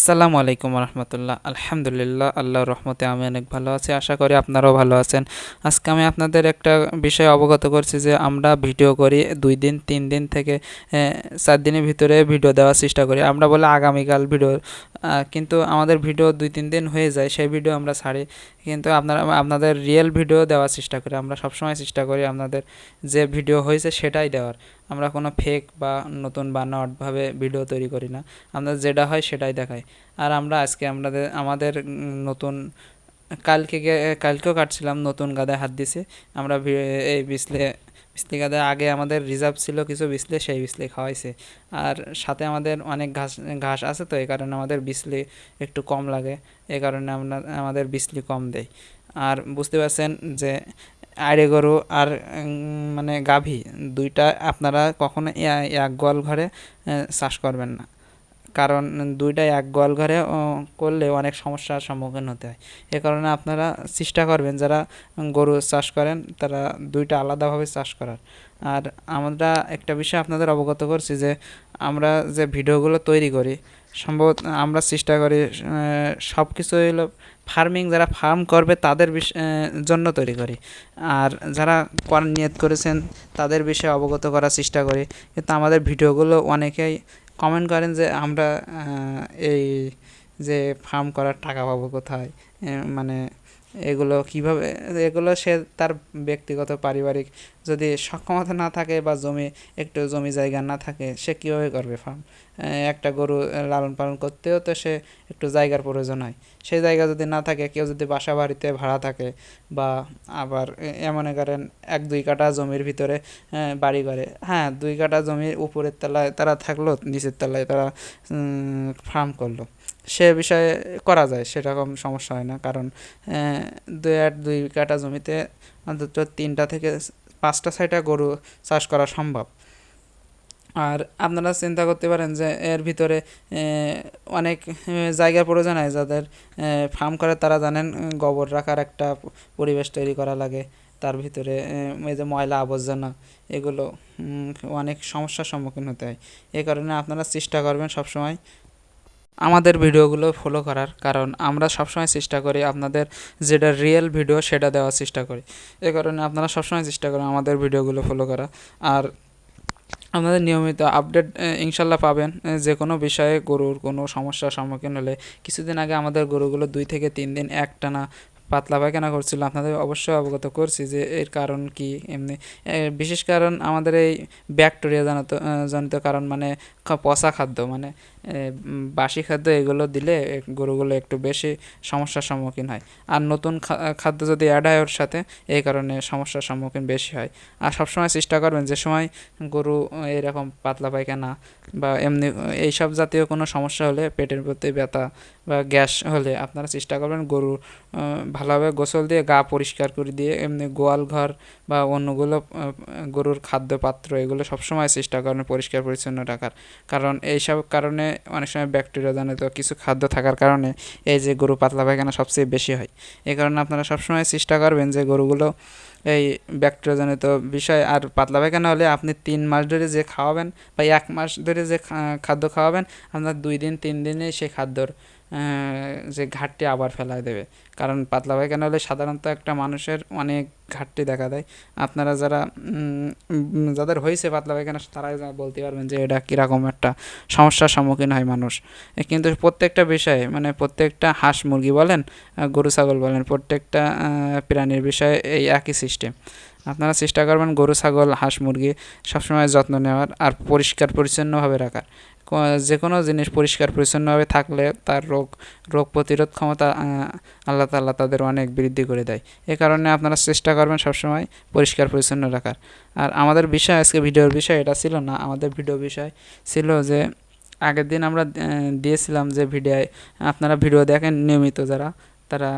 আসসালামু আলাইকুম রহমতুল্লাহ। আলহামদুলিল্লাহ, আল্লাহর রহমতে আমি অনেক ভালো আছি। আশা করি আপনারাও ভালো আছেন। আজকে আমি আপনাদের একটা বিষয় অবগত করছি যে আমরা ভিডিও করি 2 দিন 3 দিন থেকে 4 দিনের ভিতরে ভিডিও দেওয়ার চেষ্টা করি। আমরা বলে আগামীকাল ভিডিও, কিন্তু আমাদের ভিডিও 2-3 দিন হয়ে যায়, সেই ভিডিও আমরা ছাড়ি। কিন্তু আপনাদের রিয়েল ভিডিও দেওয়ার চেষ্টা করি। আমরা সবসময় চেষ্টা করি আপনাদের যে ভিডিও হয়েছে সেটাই দেওয়ার। আমরা কোনো ফেক বা নতুন বানোয়াটভাবে ভিডিও তৈরি করি না। আমরা যেটা হয় সেটাই দেখাই। আর আমরা আজকে আমাদের নতুন কালকেও কাটছিলাম, নতুন গাদায় হাত দিছি আমরা। এই বিসলি গাদায় আগে আমাদের রিজার্ভ ছিল কিছু বিসলি, সেই বিসলি খাওয়াইছে। আর সাথে আমাদের অনেক ঘাস ঘাস আছে, তো এই কারণে আমাদের বিসলি একটু কম লাগে। এই কারণে আমাদের বিসলি কম দেয়। আর বুঝতে পারছেন যে আড়ে গরু আর মানে গাভী দুইটা আপনারা কখনো এক গোয়াল ঘরে চাষ করবেন না। কারণ দুইটাই এক গোয়াল ঘরে করলে অনেক সমস্যার সম্মুখীন হতে হয়। এ কারণে আপনারা চেষ্টা করবেন যারা গরু চাষ করেন তারা দুইটা আলাদাভাবে চাষ করার। আর আমরা একটা বিষয় আপনাদের অবগত করছি যে আমরা যে ভিডিওগুলো তৈরি করি, সম্ভবত আমরা চেষ্টা করি সব কিছু হলো ফার্মিং, যারা ফার্ম করবে তাদের জন্য তৈরি করি। আর যারা করার নিয়ত করেছেন তাদের বিষয়ে অবগত করার চেষ্টা করি। কিন্তু আমাদের ভিডিওগুলো অনেকেই কমেন্ট করেন যে আমরা এই যে ফার্ম করার টাকা পাবো কোথায়, মানে এগুলো কিভাবে, এগুলো সে তার ব্যক্তিগত পারিবারিক যদি সক্ষমতা না থাকে বা জমি জায়গা না থাকে, সে কীভাবে করবে ফার্ম? একটা গরু লালন পালন করতেও তো সে একটু জায়গার প্রয়োজন হয়। সেই জায়গা যদি না থাকে, কেউ যদি বাসা বাড়িতে ভাড়া থাকে বা আবার এমন করেন 1-2 কাঠা জমির ভিতরে বাড়ি করে, হ্যাঁ 2 কাঠা জমির উপরের তলায় তারা থাকলো, নিচের তলায় তারা ফার্ম করলো, সে বিষয়ে করা যায়, সেরকম সমস্যা হয় না। কারণ 2-2 কাঠা জমিতে অন্তত 3টা থেকে 5টা 6টা গরু চাষ করা সম্ভব। আর আপনারা চিন্তা করতে পারেন যে এর ভিতরে অনেক জায়গার প্রয়োজন হয়। যাদের ফার্ম করে তারা জানেন গোবর রাখার একটা পরিবেশ তৈরি করা লাগে। তার ভিতরে এই যে ময়লা আবর্জনা, এগুলো অনেক সমস্যার সম্মুখীন হতে হয়। এই কারণে আপনারা চেষ্টা করবেন সবসময় আমাদের ভিডিওগুলো ফলো করার। কারণ আমরা সবসময় চেষ্টা করি আপনাদের যেটা রিয়েল ভিডিও সেটা দেওয়ার চেষ্টা করি। এ কারণে আপনারা সবসময় চেষ্টা করেন আমাদের ভিডিওগুলো ফলো করা। আর আপনাদের নিয়মিত আপডেট ইনশাল্লাহ পাবেন যে কোনো বিষয়ে। গরুর কোনো সমস্যার সম্মুখীন হলে, কিছুদিন আগে আমাদের গরুগুলো 2 থেকে 3 দিন একটানা পাতলা পায়খানা করছিল, আপনাদের অবশ্যই অবগত করছি যে এর কারণ কি। এমনি বিশেষ কারণ আমাদের এই ব্যাকটেরিয়া জনিত কারণ, মানে পচা খাদ্য, মানে বাসি খাদ্য, এগুলো দিলে গরুগুলো একটু বেশি সমস্যার সম্মুখীন হয়। আর নতুন খাদ্য যদি অ্যাড হয় ওর সাথে, এই কারণে সমস্যার সম্মুখীন বেশি হয়। আর সবসময় চেষ্টা করবেন যে সময় গরু এরকম পাতলা পায়খানা বা এমনি এইসব জাতীয় কোনো সমস্যা হলে, পেটের প্রতি ব্যথা বা গ্যাস হলে, আপনারা চেষ্টা করবেন গরু ভালোভাবে গোসল দিয়ে গা পরিষ্কার করে দিয়ে এমনি গোয়াল ঘর বা অন্যগুলো গরুর খাদ্য পাত্র, এগুলো সবসময় চেষ্টা করেন পরিষ্কার পরিচ্ছন্ন রাখার। কারণ এইসব কারণে অনেক সময় ব্যাকটেরিয়া জনিত কিছু খাদ্য থাকার কারণে এই যে গরু পাতলা পায়খানা সবচেয়ে বেশি হয়। এই কারণে আপনারা সবসময় চেষ্টা করবেন যে গরুগুলো এই ব্যাকটেরিয়াজনিত বিষয়, আর পাতলা পায়খানা হলে আপনি 3 মাস ধরে যে খাওয়াবেন বা 1 মাস ধরে যে খাদ্য খাওয়াবেন, আপনার 2 দিন 3 দিনে সেই খাদ্যর যে ঘাটতি আবার ফেলায় দেবে। কারণ পাতলা পায়খানা হলে সাধারণত একটা মানুষের অনেক ঘাটতি দেখা দেয়। আপনারা যাদের হয়েছে পাতলা পায়খানা, তারাই বলতে পারবেন যে এটা কীরকম একটা সমস্যার সম্মুখীন হয় মানুষ। কিন্তু প্রত্যেকটা বিষয়ে, মানে প্রত্যেকটা হাঁস মুরগি বলেন, গরু ছাগল বলেন, প্রত্যেকটা প্রাণীর বিষয়ে এই একই সিস্টেম। আপনারা চেষ্টা করবেন গরু ছাগল হাঁস মুরগি সবসময় যত্ন নেওয়ার আর পরিষ্কার পরিচ্ছন্নভাবে রাখার। যে কোনো জিনিস পরিষ্কার পরিচ্ছন্নভাবে থাকলে তার রোগ প্রতিরোধ ক্ষমতা আল্লাহ তাআলা তাদের অনেক বৃদ্ধি করে দেয়। এ কারণে আপনারা চেষ্টা করবেন সবসময় পরিষ্কার পরিচ্ছন্ন রাখার। আর আমাদের বিষয়, আজকে ভিডিওর বিষয় এটা ছিল না। আমাদের ভিডিও বিষয় ছিল যে আগের দিন আমরা দিয়েছিলাম যে আপনারা ভিডিও দেখেন নিয়মিত যারা, তারা